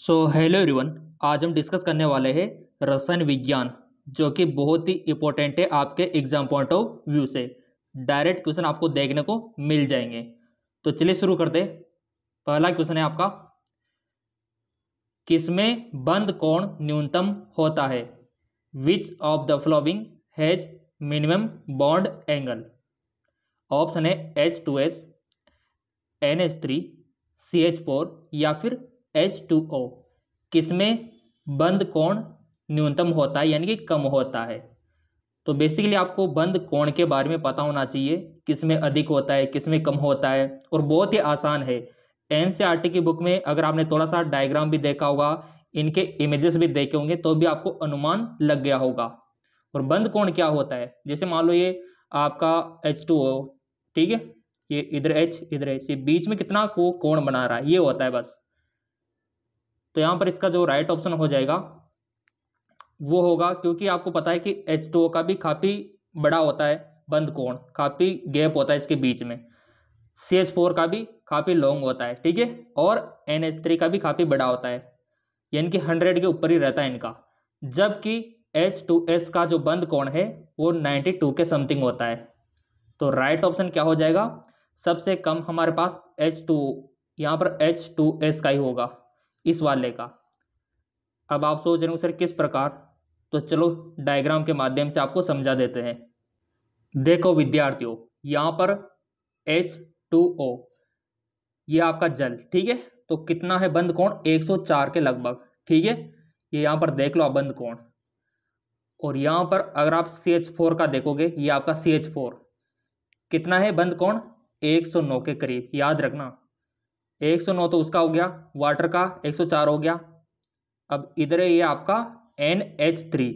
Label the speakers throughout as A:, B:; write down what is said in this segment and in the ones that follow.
A: Hello everyone. आज हम discuss करने वाले हैं रसायन विज्ञान, जो कि बहुत ही इम्पोर्टेंट है आपके एग्जाम पॉइंट ऑफ व्यू से। डायरेक्ट क्वेश्चन आपको देखने को मिल जाएंगे। तो चलिए शुरू करते हैं। पहला क्वेश्चन है आपका, किसमें बंद कोण न्यूनतम होता है? Which of the following has minimum bond angle? Option है H2S, NH3, CH4 या फिर H2O। किसमें बंद कोण न्यूनतम होता है यानी कि कम होता है? तो बेसिकली आपको बंद कोण के बारे में पता होना चाहिए, किसमें अधिक होता है किसमें कम होता है। और बहुत ही आसान है। NCERT की बुक में अगर आपने थोड़ा सा डायग्राम भी देखा होगा, इनके इमेजेस भी देखे होंगे, तो भी आपको अनुमान लग गया होगा। और बंद कोण क्या होता है, जैसे मान लो ये आपका H2O, ठीक है, ये इधर H इधर H, ये बीच में कितना कोण बना रहा है, ये होता है बस। तो यहाँ पर इसका जो राइट ऑप्शन हो जाएगा वो होगा, क्योंकि आपको पता है कि H2O का भी काफ़ी बड़ा होता है बंद कोण, काफ़ी गैप होता है इसके बीच में। CH4 का भी काफ़ी लॉन्ग होता है, ठीक है, और NH3 का भी काफ़ी बड़ा होता है, यानी कि 100 के ऊपर ही रहता है इनका। जबकि H2S का जो बंद कोण है वो 92 के समथिंग होता है। तो राइट ऑप्शन क्या हो जाएगा? सबसे कम हमारे पास H2, यहाँ पर H2S का ही होगा, इस वाले का। अब आप सोच रहे हो सर किस प्रकार, तो चलो डायग्राम के माध्यम से आपको समझा देते हैं। देखो विद्यार्थियों, यहाँ पर H2O, ये आपका जल, ठीक है, तो कितना है बंद कोण? 104 के लगभग, ठीक है, ये यहाँ पर देख लो आप बंद कोण। और यहाँ पर अगर आप CH4 का देखोगे, ये आपका CH4 कितना है बंद कोण? 109 के करीब। याद रखना 109 तो उसका हो गया, वाटर का 104 हो गया। अब इधर है ये आपका NH3,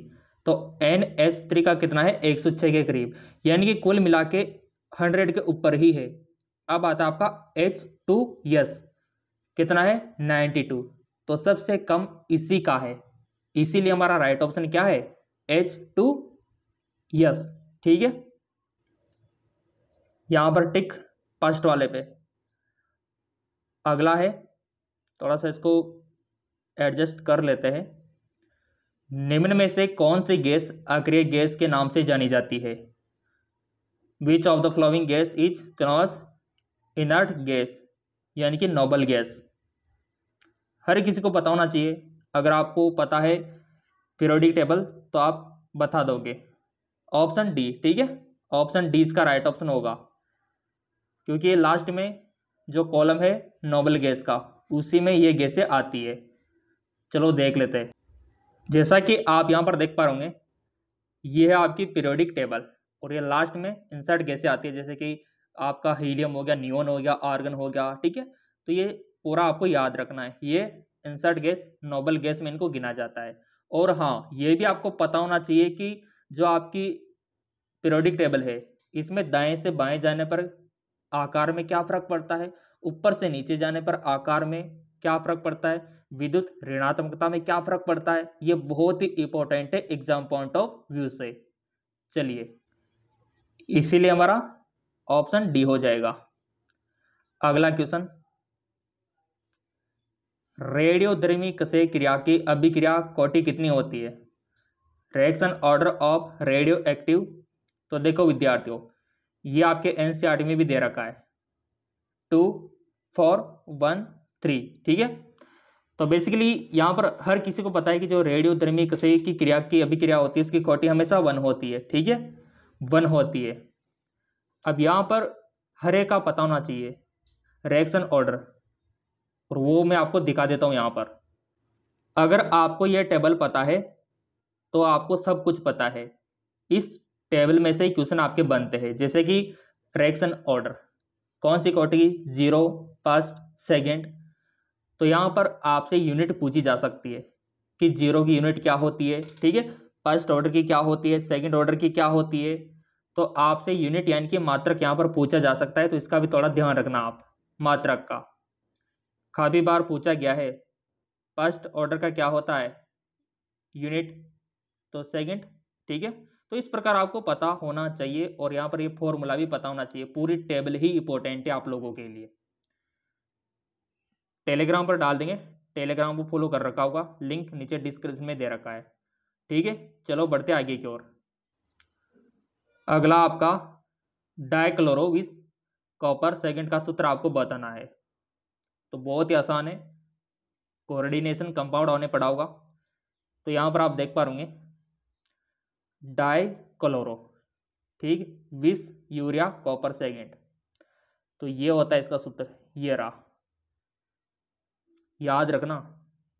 A: तो NH3 का कितना है? 106 के करीब, यानी कि कुल मिला के 100 के ऊपर ही है। अब आता है आपका H2S, कितना है? 92, तो सबसे कम इसी का है, इसीलिए हमारा राइट ऑप्शन क्या है? H2S, ठीक है। यहां पर टिक फर्स्ट वाले पे। अगला है, थोड़ा सा इसको एडजस्ट कर लेते हैं। निम्न में से कौन सी गैस अक्रिय गैस के नाम से जानी जाती है? Which of the following gas is known as inert gas, यानी कि नोबल गैस। हर किसी को पता होना चाहिए। अगर आपको पता है पीरियोडिक टेबल तो आप बता दोगे। ऑप्शन डी, ठीक है, ऑप्शन डी इसका राइट ऑप्शन होगा, क्योंकि ये लास्ट में जो कॉलम है नोबल गैस का, उसी में ये गैसें आती है। चलो देख लेते हैं। जैसा कि आप यहाँ पर देख पा रहे होंगे, ये है आपकी पीरियोडिक टेबल, और ये लास्ट में इंसर्ट गैसें आती है, जैसे कि आपका हीलियम हो गया, नियोन हो गया, आर्गन हो गया, ठीक है। तो ये पूरा आपको याद रखना है, ये इंसर्ट गैस नोबल गैस में इनको गिना जाता है। और हाँ, ये भी आपको पता होना चाहिए कि जो आपकी पीरियोडिक टेबल है, इसमें दाएं से बाएं जाने पर आकार में क्या फर्क पड़ता है, ऊपर से नीचे जाने पर आकार में क्या फर्क पड़ता है, विद्युत ऋणात्मकता में क्या फर्क पड़ता है। ये बहुत ही इंपॉर्टेंट है एग्जाम पॉइंट ऑफ व्यू से। चलिए, इसीलिए हमारा ऑप्शन डी हो जाएगा। अगला क्वेश्चन, रेडियोधर्मी कसे क्रिया की अभिक्रिया कोटि कितनी होती है? Reaction order of radio active. तो देखो विद्यार्थियों, ये आपके NCERT में भी दे रखा है 2, 4, 1, 3, ठीक है। तो बेसिकली यहाँ पर हर किसी को पता है कि जो रेडियोधर्मी कसे की क्रिया की अभिक्रिया होती है उसकी कोटि हमेशा 1 होती है, ठीक है, 1 होती है। अब यहाँ पर हर एक का पता होना चाहिए रिएक्शन ऑर्डर, और वो मैं आपको दिखा देता हूँ यहाँ पर। अगर आपको यह टेबल पता है तो आपको सब कुछ पता है। इस टेबल में से ही क्वेश्चन आपके बनते हैं, जैसे कि रिएक्शन ऑर्डर कौन सी कोटि की, 0, फर्स्ट, सेकेंड। तो यहाँ पर आपसे यूनिट पूछी जा सकती है कि 0 की यूनिट क्या होती है, ठीक है, फर्स्ट ऑर्डर की क्या होती है, सेकंड ऑर्डर की क्या होती है। तो आपसे यूनिट यानी कि मात्रक यहाँ पर पूछा जा सकता है, तो इसका भी थोड़ा ध्यान रखना आप। मात्रक का काफ़ी बार पूछा गया है, फर्स्ट ऑर्डर का क्या होता है यूनिट, तो सेकंड, ठीक है। तो इस प्रकार आपको पता होना चाहिए, और यहाँ पर ये फॉर्मूला भी पता होना चाहिए। पूरी टेबल ही इंपॉर्टेंट है आप लोगों के लिए। टेलीग्राम पर डाल देंगे टेलीग्राम को फॉलो कर रखा होगा, लिंक नीचे डिस्क्रिप्शन में दे रखा है। ठीक है, चलो बढ़ते आगे की ओर। अगला आपका डाइक्लोरोविस कॉपर सेकंड का सूत्र आपको बताना है। तो बहुत ही आसान है, कोऑर्डिनेशन कंपाउंड होने पड़ा होगा। तो यहाँ पर आप देख पा रहे डाइक्लोरो, ठीक, विस यूरिया कॉपर सेकंड। तो ये होता है इसका सूत्र, ये रहा, याद रखना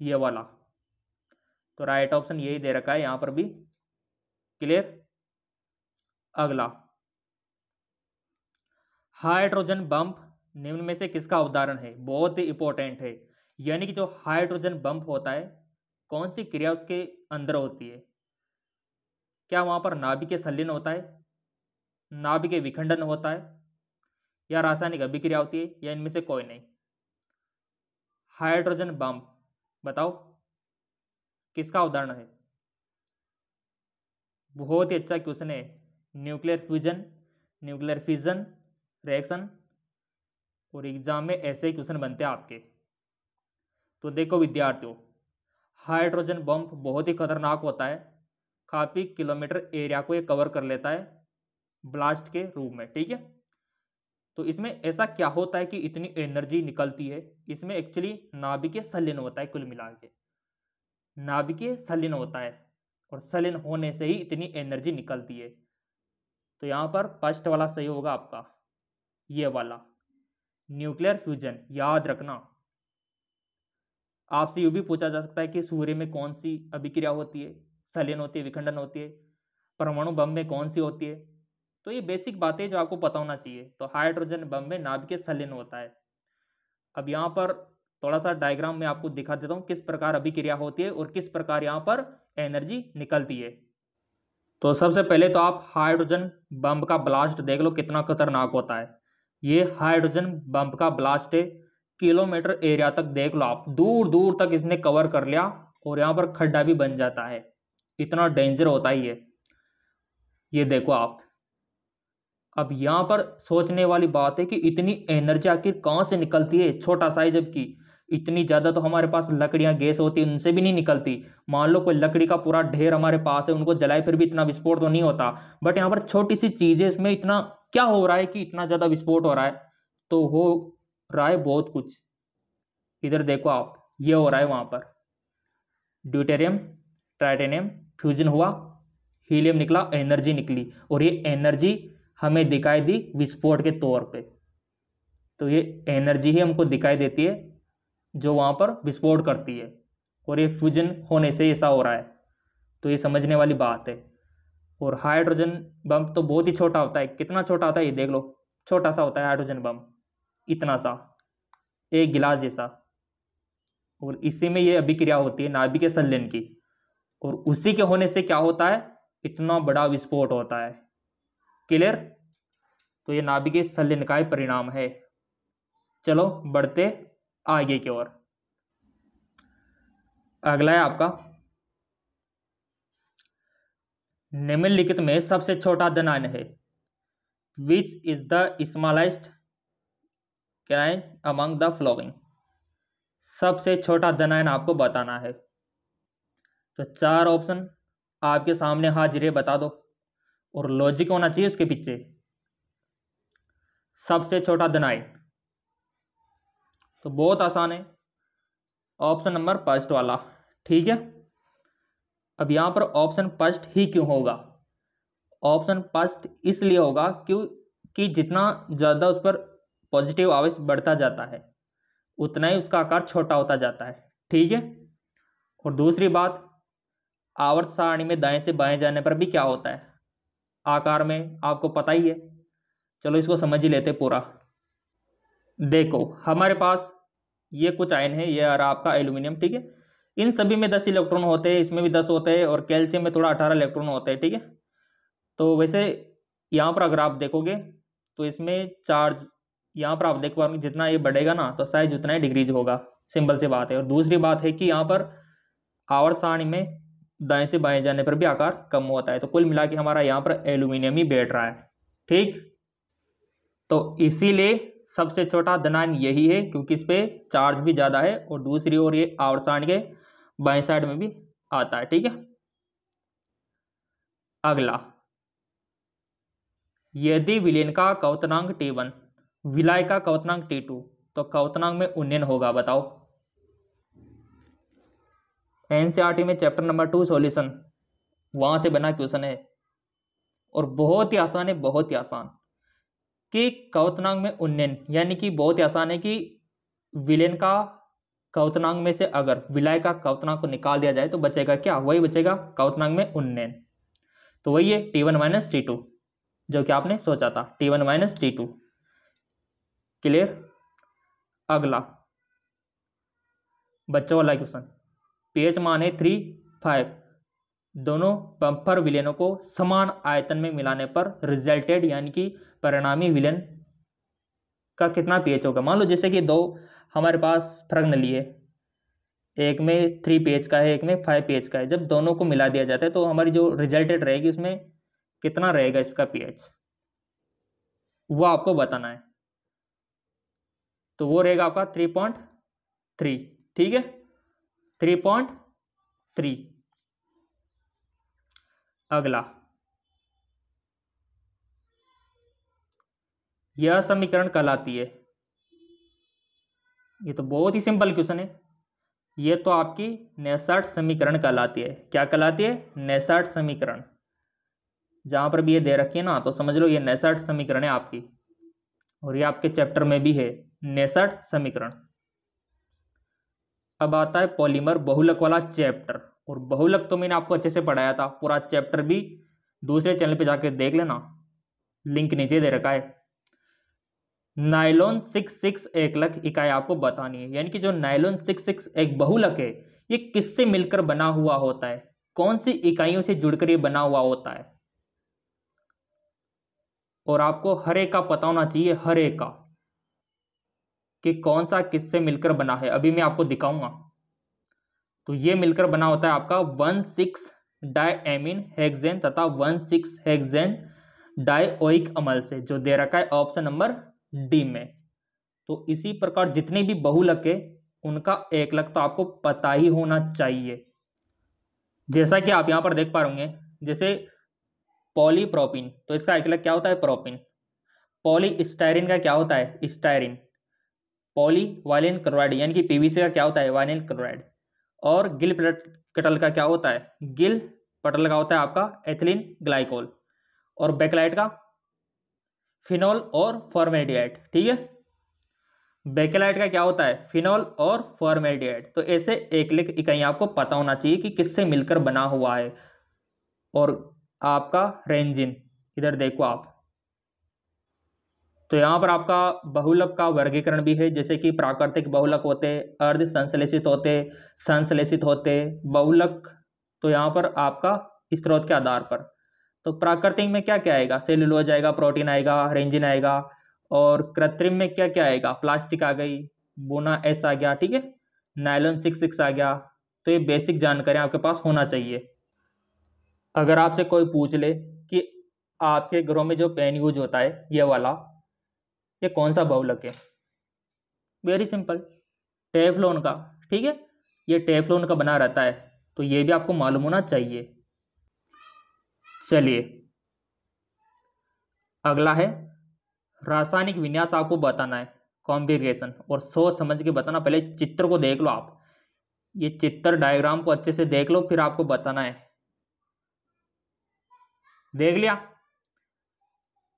A: ये वाला। तो राइट ऑप्शन यही दे रखा है यहाँ पर भी। क्लियर। अगला हाइड्रोजन बम्प निम्न में से किसका उदाहरण है? बहुत ही इंपॉर्टेंट है। यानी कि जो हाइड्रोजन बम्प होता है, कौन सी क्रिया उसके अंदर होती है? क्या वहां पर नाभिकीय संलीन होता है, नाभिकीय विखंडन होता है, या रासायनिक अभिक्रिया होती है, या इनमें से कोई नहीं? हाइड्रोजन बम्प बताओ किसका उदाहरण है? बहुत ही अच्छा क्वेश्चन है। Nuclear fusion, nuclear fission reaction, और एग्जाम में ऐसे ही क्वेश्चन बनते हैं आपके। तो देखो विद्यार्थियों, हाइड्रोजन बम्प बहुत ही खतरनाक होता है, काफी किलोमीटर एरिया को ये कवर कर लेता है ब्लास्ट के रूप में। ठीक है, तो इसमें ऐसा क्या होता है कि इतनी एनर्जी निकलती है? इसमें एक्चुअली नाभिकीय संलीन होता है, कुल मिला के नाभिकीय संलीन होता है, और संलीन होने से ही इतनी एनर्जी निकलती है। तो यहाँ पर फर्स्ट वाला सही होगा आपका, ये वाला न्यूक्लियर फ्यूजन। याद रखना, आपसे यूं भी पूछा जा सकता है कि सूर्य में कौन सी अभिक्रिया होती है, संलीन होती है, विखंडन होती है, परमाणु बम में कौन सी होती है। तो ये बेसिक बातें जो आपको पता होना चाहिए। तो हाइड्रोजन बम में नाभिकीय संलीन होता है। अब यहाँ पर थोड़ा सा डायग्राम में आपको दिखा देता हूँ किस प्रकार अभिक्रिया होती है और किस प्रकार यहाँ पर एनर्जी निकलती है। तो सबसे पहले तो आप हाइड्रोजन बम का ब्लास्ट देख लो कितना खतरनाक होता है। ये हाइड्रोजन बम का ब्लास्ट है, किलोमीटर एरिया तक देख लो आप, दूर दूर तक इसने कवर कर लिया, और यहाँ पर खड्डा भी बन जाता है। इतना डेंजर होता है ये देखो आप। अब यहाँ पर सोचने वाली बात है कि इतनी एनर्जी आखिर कहाँ से निकलती है? छोटा साइज, जबकि इतनी ज़्यादा तो हमारे पास लकड़ियाँ गैस होती है, उनसे भी नहीं निकलती। मान लो कोई लकड़ी का पूरा ढेर हमारे पास है, उनको जलाए फिर भी इतना विस्फोट तो नहीं होता। बट यहाँ पर छोटी सी चीज़ है, इसमें इतना क्या हो रहा है कि इतना ज़्यादा विस्फोट हो रहा है? तो हो रहा है बहुत कुछ। इधर देखो आप, ये हो रहा है वहाँ पर ड्यूटेरियम ट्राइटेनियम फ्यूजन हुआ, हीलियम निकला, एनर्जी निकली, और ये एनर्जी हमें दिखाई दी विस्फोट के तौर पे। तो ये एनर्जी ही हमको दिखाई देती है जो वहाँ पर विस्फोट करती है, और ये फ्यूजन होने से ऐसा हो रहा है। तो ये समझने वाली बात है। और हाइड्रोजन बम तो बहुत ही छोटा होता है। कितना छोटा होता है ये देख लो, छोटा सा होता है हाइड्रोजन बम, इतना सा, एक गिलास जैसा। और इसी में ये अभिक्रिया होती है नाभिकीय संलीन की, और उसी के होने से क्या होता है? इतना बड़ा विस्फोट होता है। क्लियर। तो ये नाभिकीय संलीन का ही परिणाम है। चलो बढ़ते आगे की ओर। अगला है आपका, निम्नलिखित में सबसे छोटा धनायन है। Which is the smallest cation among the following? सबसे छोटा धनायन आपको बताना है। तो चार ऑप्शन आपके सामने हाजिर है, बता दो, और लॉजिक होना चाहिए उसके पीछे। सबसे छोटा धनायन तो बहुत आसान है, ऑप्शन नंबर फर्स्ट वाला। ठीक है, अब यहां पर ऑप्शन फर्स्ट ही क्यों होगा? ऑप्शन फर्स्ट इसलिए होगा क्योंकि जितना ज़्यादा उस पर पॉजिटिव आवेश बढ़ता जाता है उतना ही उसका आकार छोटा होता जाता है। ठीक है, और दूसरी बात, आवर्त सारणी में दाएं से बाएं जाने पर भी क्या होता है आकार में, आपको पता ही है। चलो इसको समझ ही लेते पूरा। देखो हमारे पास ये कुछ आयन है, ये आ रहा आपका एल्यूमिनियम। ठीक है, इन सभी में 10 इलेक्ट्रॉन होते हैं, इसमें भी 10 होते हैं, और कैल्शियम में थोड़ा 18 इलेक्ट्रॉन होते हैं। ठीक है, तो वैसे यहाँ पर अगर आप देखोगे तो इसमें चार्ज, यहाँ पर आप देख पाओगे जितना ये बढ़ेगा ना तो साइज उतना ही डिक्रीज होगा, सिंपल सी बात है। और दूसरी बात है कि यहाँ पर आवर्त सारणी में दाएं से बाएं जाने पर भी आकार कम होता है। तो कुल मिला के हमारा यहाँ पर एल्यूमिनियम ही बैठ रहा है। ठीक, तो इसीलिए सबसे छोटा धनायन यही है क्योंकि इस पर चार्ज भी ज़्यादा है, और दूसरी ओर ये आवर्त सारणी के बाएं साइड में भी आता है। ठीक है, अगला, यदि विलयन का क्वथनांक T1 विलाय का क्वथनांक T2 तो क्वथनांक में उन्नयन होगा। बताओ। एनसीईआरटी में चैप्टर नंबर 2 सॉल्यूशन, वहां से बना क्वेश्चन है और बहुत ही आसान है, बहुत ही आसान। कि क्वथनांक में उन्नयन यानी कि बहुत ही आसान है कि विलयन का क्वथनांक में से अगर विलाय का क्वथनांक को निकाल दिया जाए तो बचेगा क्या? वही बचेगा क्वथनांक में उन्नयन। तो वही है T1 माइनस T2 जो कि आपने सोचा था, T1 माइनस T2। क्लियर। अगला बच्चों वाला क्वेश्चन, पीएच मान है 3, 5, दोनों बम्पर विलयनों को समान आयतन में मिलाने पर रिजल्टेड यानी कि परिणामी विलयन का कितना पीएच होगा। मान लो जैसे कि दो हमारे पास फर्क नली है, एक में 3 pH का है, एक में 5 pH का है। जब दोनों को मिला दिया जाता है तो हमारी जो रिजल्टेड रहेगी उसमें कितना रहेगा इसका pH, वो आपको बताना है। तो वो रहेगा आपका 3.3। ठीक है, 3.3। अगला, यह समीकरण कहलाती है, ये तो बहुत ही सिंपल क्वेश्चन है, ये तो आपकी नेसाट समीकरण कहलाती है। क्या कहलाती है? नेसाट समीकरण। जहां पर भी ये दे रखी है ना तो समझ लो ये नेसाट समीकरण है आपकी, और ये आपके चैप्टर में भी है नेसाट समीकरण। अब आता है पॉलीमर बहुलक वाला चैप्टर, और बहुलक तो मैंने आपको अच्छे से पढ़ाया था, पूरा चैप्टर भी दूसरे चैनल पे जाके देख लेना, लिंक नीचे दे रखा है। नायलॉन 66 एकलक इकाई आपको बतानी है, यानी कि जो नायलॉन 66 एक बहुलक है ये किससे मिलकर बना हुआ होता है, कौन सी इकाइयों से जुड़कर ये बना हुआ होता है, और आपको हर एक का पता होना चाहिए, हर एक का, कि कौन सा किससे मिलकर बना है। अभी मैं आपको दिखाऊंगा। तो ये मिलकर बना होता है आपका 1,6 डायएमीन हेक्सेन तथा 1,6 हेक्सेन डायओइक अम्ल से, जो दे रखा है ऑप्शन नंबर डी में। तो इसी प्रकार जितने भी बहुलक है उनका एकलक तो आपको पता ही होना चाहिए। जैसा कि आप यहां पर देख पा रहे होंगे, जैसे पॉलीप्रोपिन, तो इसका एकलक क्या होता है? प्रोपिन। पॉलीस्टायरीन का क्या होता है? स्टायरीन। पॉली वाइलिन क्लोराइड यानी कि पीवीसी का क्या होता है? Violin chloride. और गिल पटल का क्या होता है? गिल पटल का होता है आपका एथिलीन ग्लाइकोल। और बेकेलाइट का फिनॉल और फॉर्मेल्डिहाइड। ठीक है, बेकेलाइट का क्या होता है? फिनॉल और फॉर्मेल्डिहाइड। तो ऐसे एकलिक इकाइयां आपको पता होना चाहिए कि किससे मिलकर बना हुआ है। और आपका रेंजिन, इधर देखो आप, तो यहाँ पर आपका बहुलक का वर्गीकरण भी है, जैसे कि प्राकृतिक बहुलक होते, अर्ध संश्लेषित होते, संश्लेषित होते बहुलक। तो यहाँ पर आपका स्रोत के आधार पर, तो प्राकृतिक में क्या क्या आएगा? सेलुलोज आएगा, प्रोटीन आएगा, रेंजिन आएगा। और कृत्रिम में क्या क्या आएगा? प्लास्टिक आ गई, बोना एस आ गया। ठीक है, नायलॉन 66 आ गया। तो ये बेसिक जानकारी आपके पास होना चाहिए। अगर आपसे कोई पूछ ले कि आपके घरों में जो पेन यूज होता है ये वाला, ये कौन सा बहुलक है? वेरी सिंपल, टेफ्लॉन का। ठीक है, ये टेफ्लॉन का बना रहता है, तो ये भी आपको मालूम होना चाहिए। चलिए अगला है रासायनिक विन्यास आपको बताना है, कॉन्फ़िगरेशन, और सोच समझ के बताना। पहले चित्र को देख लो आप, ये चित्र डायग्राम को अच्छे से देख लो, फिर आपको बताना है। देख लिया?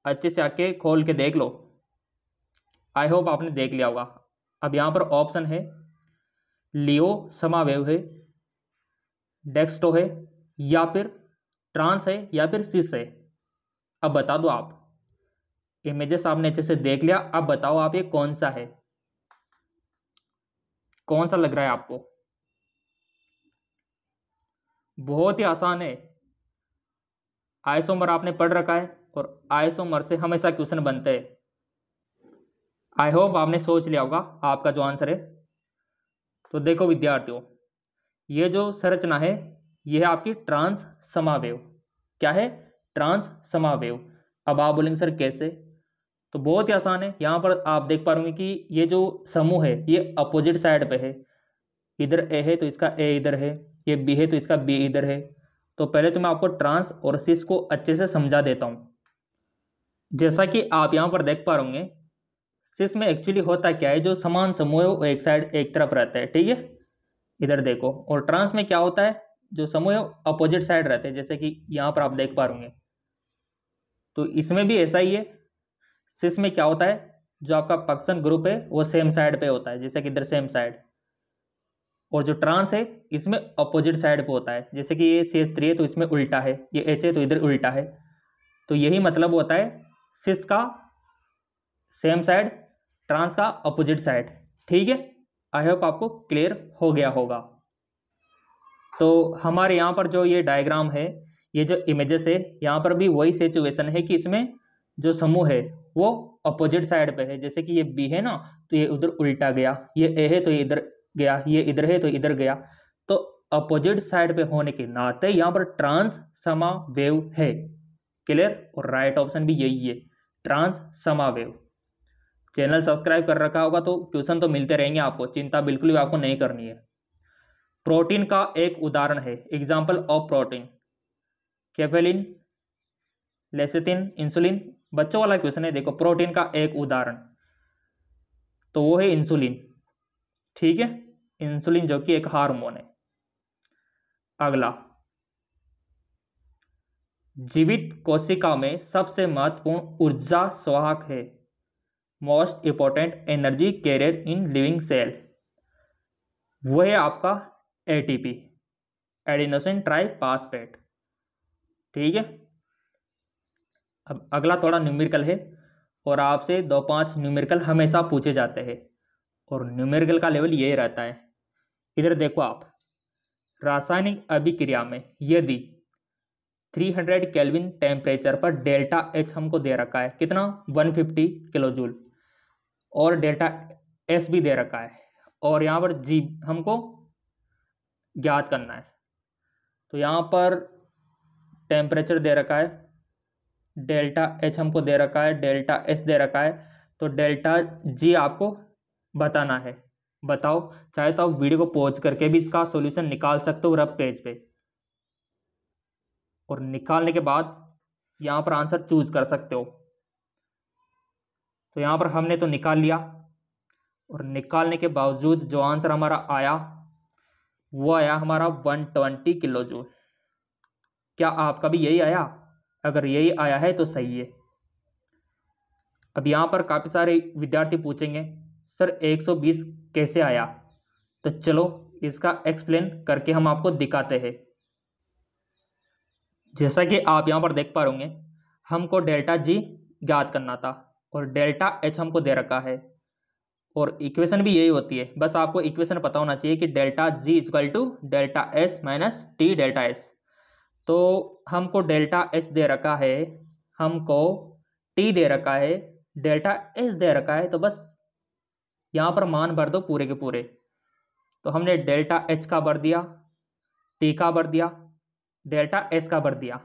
A: अच्छे से आके खोल के देख लो। आई होप आपने देख लिया होगा। अब यहां पर ऑप्शन है लियो समावेव है, डेक्स्टो है, या फिर ट्रांस है, या फिर सिस है। अब बता दो आप, इमेजेस आपने अच्छे से देख लिया, अब बताओ आप ये कौन सा है, कौन सा लग रहा है आपको? बहुत ही आसान है, आइसोमर आपने पढ़ रखा है, और आइसोमर से हमेशा क्वेश्चन बनते हैं। आई होप आपने सोच लिया होगा आपका जो आंसर है। तो देखो विद्यार्थियों, ये जो संरचना है ये है आपकी ट्रांस समावेव। क्या है? ट्रांस समावेव। अब आप बोलेंगे सर कैसे? तो बहुत ही आसान है। यहाँ पर आप देख पा रहे होंगे कि ये जो समूह है ये अपोजिट साइड पे है। इधर ए है तो इसका ए इधर है, ये बी है तो इसका बी इधर है। तो पहले तो मैं आपको ट्रांस और सिस को अच्छे से समझा देता हूँ। जैसा कि आप यहाँ पर देख पा रहे होंगे, सिस में एक्चुअली होता क्या है, जो समान समूह है वो एक साइड एक तरफ रहता है, ठीक है, इधर देखो। और ट्रांस में क्या होता है, जो समूह है अपोजिट साइड रहते हैं, जैसे कि यहाँ पर आप देख पा रहे होंगे। तो इसमें भी ऐसा ही है। सिस में क्या होता है, जो आपका फंक्शन ग्रुप है वो सेम साइड पे होता है, जैसे कि इधर सेम साइड। और जो ट्रांस है इसमें अपोजिट साइड पे होता है, जैसे कि ये CH3 है तो इसमें उल्टा है, ये H है तो इधर उल्टा है। तो यही मतलब होता है सिस का सेम साइड, ट्रांस का अपोजिट साइड, ठीक है। आई होप आपको क्लियर हो गया होगा। तो हमारे यहाँ पर जो ये डायग्राम है, ये जो इमेजेस है, यहाँ पर भी वही सिचुएशन है कि इसमें जो समूह है वो अपोजिट साइड पे है। जैसे कि ये बी है ना, तो ये उधर उल्टा गया, ये ए है तो ये इधर गया, ये इधर है तो इधर गया। तो अपोजिट साइड पे होने के नाते यहाँ पर ट्रांस समावेव है। क्लियर? और राइट ऑप्शन भी यही है, ट्रांस समावेव। चैनल सब्सक्राइब कर रखा होगा तो क्वेश्चन तो मिलते रहेंगे आपको, चिंता बिल्कुल भी आपको नहीं करनी है। प्रोटीन का एक उदाहरण है, example of protein, cephalin, lecithin, insulin. बच्चों वाला क्वेश्चन है, देखो प्रोटीन का एक उदाहरण, तो वो है इंसुलिन, ठीक है, इंसुलिन जो कि एक हार्मोन है। अगला, जीवित कोशिका में सबसे महत्वपूर्ण ऊर्जा स्वाहक है, most important energy carrier in living cell, वो है आपका ATP, एडिनोसिन ट्राइफॉस्फेट, ठीक है। अब अगला थोड़ा न्यूमेरिकल है, और आपसे 2-5 न्यूमेरिकल हमेशा पूछे जाते हैं, और न्यूमेरिकल का लेवल यही रहता है। इधर देखो आप, रासायनिक अभिक्रिया में यदि 300 केल्विन टेम्परेचर पर डेल्टा H हमको दे रखा है, कितना, 150 किलो जूल, और डेल्टा S भी दे रखा है, और यहाँ पर G हमको ज्ञात करना है। तो यहाँ पर टेम्परेचर दे रखा है, डेल्टा H हमको दे रखा है, डेल्टा S दे रखा है, तो डेल्टा G आपको बताना है। बताओ, चाहे तो आप वीडियो को पॉज करके भी इसका सॉल्यूशन निकाल सकते हो रफ पेज पे, और निकालने के बाद यहाँ पर आंसर चूज कर सकते हो। तो यहाँ पर हमने तो निकाल लिया, और निकालने के बावजूद जो आंसर हमारा आया वो आया हमारा 120 किलो जूल। क्या आपका भी यही आया? अगर यही आया है तो सही है। अब यहाँ पर काफ़ी सारे विद्यार्थी पूछेंगे सर 120 कैसे आया, तो चलो इसका एक्सप्लेन करके हम आपको दिखाते हैं। जैसा कि आप यहाँ पर देख पा रहे होंगे, हमको डेल्टा G ज्ञात करना था, और डेल्टा H हमको दे रखा है, और इक्वेशन भी यही होती है। बस आपको इक्वेशन पता होना चाहिए कि delta G equal to delta S minus T delta S। तो हमको डेल्टा H दे रखा है, हमको T दे रखा है, डेल्टा S दे रखा है, तो बस यहाँ पर मान भर दो पूरे के पूरे। तो हमने डेल्टा H का भर दिया, T का भर दिया, डेल्टा S का भर दिया,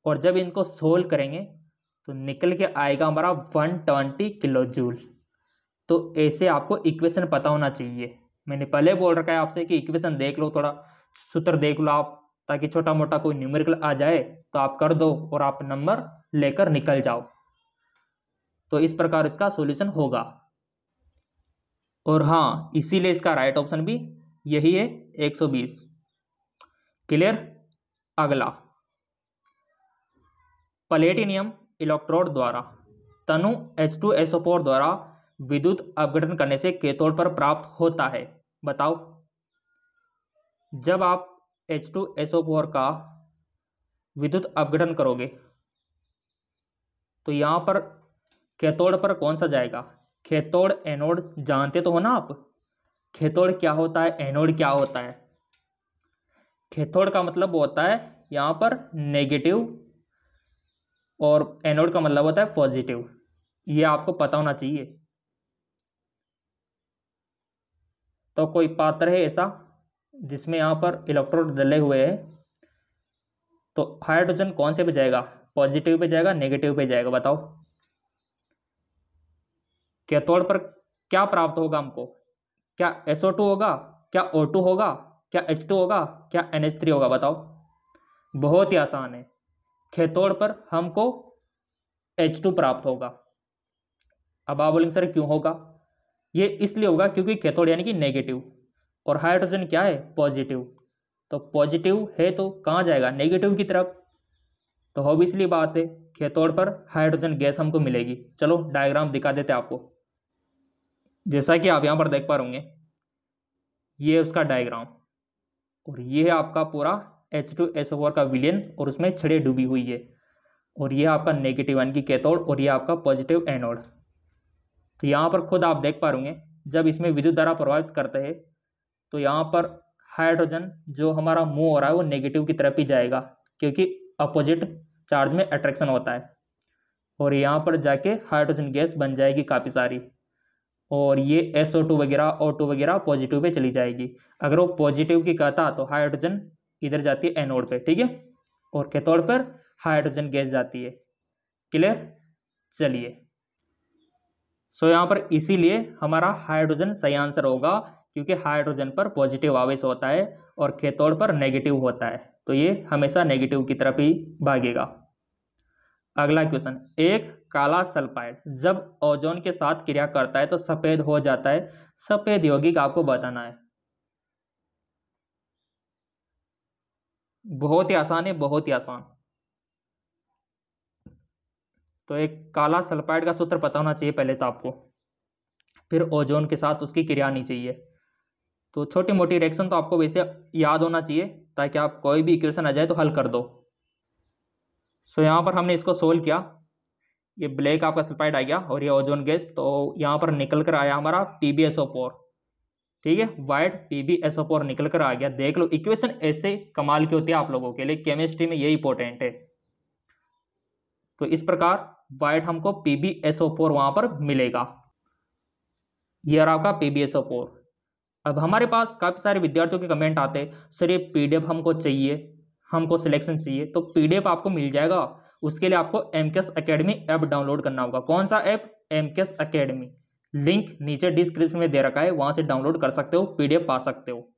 A: और जब इनको सोल्व करेंगे तो निकल के आएगा हमारा 120 किलो जूल। तो ऐसे आपको इक्वेशन पता होना चाहिए। मैंने पहले बोल रखा है आपसे कि इक्वेशन देख लो, थोड़ा सूत्र देख लो आप, ताकि छोटा मोटा कोई न्यूमेरिकल आ जाए तो आप कर दो और आप नंबर लेकर निकल जाओ। तो इस प्रकार इसका सॉल्यूशन होगा। और हाँ, इसीलिए इसका राइट ऑप्शन भी यही है, 120। क्लियर? अगला, प्लेटिनियम इलेक्ट्रोड द्वारा तनु H2SO4 द्वारा विद्युत अपघटन करने से कैथोड पर प्राप्त होता है। बताओ, जब आप H2SO4 का विद्युत अपघटन करोगे तो यहाँ पर कैथोड पर कौन सा जाएगा? कैथोड एनोड जानते तो हो ना आप। कैथोड क्या होता है, एनोड क्या होता है? कैथोड का मतलब होता है यहाँ पर नेगेटिव, और एनोड का मतलब होता है पॉजिटिव। ये आपको पता होना चाहिए। तो कोई पात्र है ऐसा जिसमें यहाँ पर इलेक्ट्रोड डले हुए हैं, तो हाइड्रोजन कौन से पे जाएगा? पॉजिटिव पे जाएगा, नेगेटिव पे जाएगा? बताओ। कैथोड पर क्या प्राप्त होगा हमको? क्या SO2 होगा, क्या O2 होगा, क्या H2 होगा, क्या NH3 होगा? बताओ। बहुत ही आसान है, कैथोड पर हमको H2 प्राप्त होगा। अब आप बोलेंगे सर क्यों होगा? ये इसलिए होगा क्योंकि कैथोड यानी कि नेगेटिव और हाइड्रोजन क्या है? पॉजिटिव। तो पॉजिटिव है तो कहाँ जाएगा? नेगेटिव की तरफ। तो ऑब्वियसली बात है कैथोड पर हाइड्रोजन गैस हमको मिलेगी। चलो डायग्राम दिखा देते आपको। जैसा कि आप यहाँ पर देख पा रहे होंगे, ये उसका डायग्राम और ये है आपका पूरा H2SO4 का विलयन और उसमें छड़ें डूबी हुई है। और ये आपका नेगेटिव यानी कि कैथोड और ये आपका पॉजिटिव एनोड। तो यहाँ पर खुद आप देख पा रहे होंगे, जब इसमें विद्युत धारा प्रभावित करते हैं तो यहाँ पर हाइड्रोजन जो हमारा मूव हो रहा है वो नेगेटिव की तरफ ही जाएगा, क्योंकि अपोजिट चार्ज में अट्रैक्शन होता है। और यहाँ पर जाके हाइड्रोजन गैस बन जाएगी काफ़ी सारी, और ये SO2 वगैरह O2 वगैरह पॉजिटिव पे चली जाएगी। अगर वो पॉजिटिव की कहता तो हाइड्रोजन इधर जाती है एनोड पे, ठीक है, और कैथोड पर हाइड्रोजन गैस जाती है। क्लियर? चलिए, सो यहाँ पर इसीलिए हमारा हाइड्रोजन सही आंसर होगा, क्योंकि हाइड्रोजन पर पॉजिटिव आवेश होता है और कैथोड पर नेगेटिव होता है, तो ये हमेशा नेगेटिव की तरफ ही भागेगा। अगला क्वेश्चन, एक काला सल्फाइड जब ओजोन के साथ क्रिया करता है तो सफेद हो जाता है, सफेद यौगिक आपको बताना है। बहुत ही आसान है, बहुत ही आसान। तो एक काला सल्फाइड का सूत्र पता होना चाहिए पहले तो आपको, फिर ओजोन के साथ उसकी क्रिया आनी चाहिए। तो छोटी मोटी रिएक्शन तो आपको वैसे याद होना चाहिए, ताकि आप कोई भी इक्वेशन आ जाए तो हल कर दो। सो यहाँ पर हमने इसको सोल्व किया, ये ब्लैक आपका सल्फाइड आ गया और ये ओजोन गैस, तो यहाँ पर निकल कर आया हमारा PbSO4, ठीक है, वाइट PbSO4 निकल कर आ गया। देख लो इक्वेशन ऐसे कमाल की होती है आप लोगों के लिए, केमिस्ट्री में यही इंपॉर्टेंट है। तो इस प्रकार वाइट हमको PbSO4 वहां पर मिलेगा, ये रहा आपका PbSO4। अब हमारे पास काफ़ी सारे विद्यार्थियों के कमेंट आते हैं, सर ये PDF हमको चाहिए, हमको सिलेक्शन चाहिए। तो PDF आपको मिल जाएगा, उसके लिए आपको MCAS अकेडमी ऐप डाउनलोड करना होगा। कौन सा ऐप? MCAS academy. लिंक नीचे डिस्क्रिप्शन में दे रखा है, वहाँ से डाउनलोड कर सकते हो, PDF पा सकते हो।